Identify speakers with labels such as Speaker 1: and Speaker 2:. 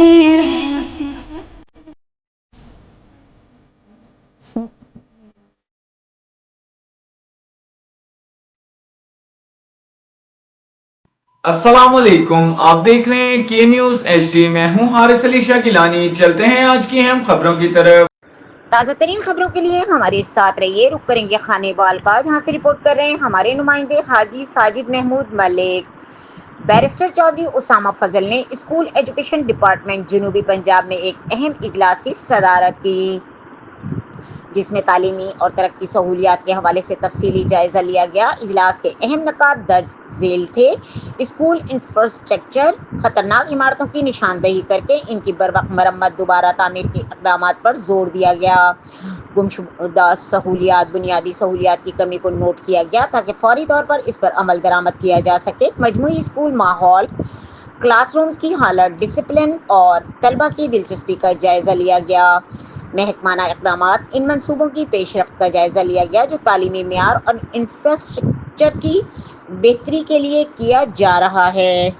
Speaker 1: السلام علیکم، آپ دیکھ رہے ہیں کے نیوز ایچ ڈی۔ میں ہوں حارث علی شاہ گیلانی۔ چلتے ہیں آج کی اہم خبروں کی طرف۔
Speaker 2: تازہ ترین خبروں کے لیے ہمارے ساتھ رہیے۔ رخ کریں گے خانے بال کا، جہاں سے رپورٹ کر رہے ہیں ہمارے نمائندے حاجی ساجد محمود ملک۔ بیرسٹر چودھری اسامہ فضل نے اسکول ایجوکیشن ڈپارٹمنٹ جنوبی پنجاب میں ایک اہم اجلاس کی صدارت کی، جس میں تعلیمی اور ترقی سہولیات کے حوالے سے تفصیلی جائزہ لیا گیا۔ اجلاس کے اہم نکات درج ذیل تھے: اسکول انفراسٹرکچر، خطرناک عمارتوں کی نشاندہی کر کے ان کی بروقت مرمت، دوبارہ تعمیر کے اقدامات پر زور دیا گیا۔ گمشدہ سہولیات، بنیادی سہولیات کی کمی کو نوٹ کیا گیا تاکہ فوری طور پر اس پر عمل درآمد کیا جا سکے۔ مجموعی اسکول ماحول، کلاس رومز کی حالت، ڈسپلن اور طلبہ کی دلچسپی کا جائزہ لیا گیا۔ محکمانہ اقدامات: ان منصوبوں کی پیش رفت کا جائزہ لیا گیا جو تعلیمی معیار اور انفراسٹرکچر کی بہتری کے لیے کیا جا رہا ہے۔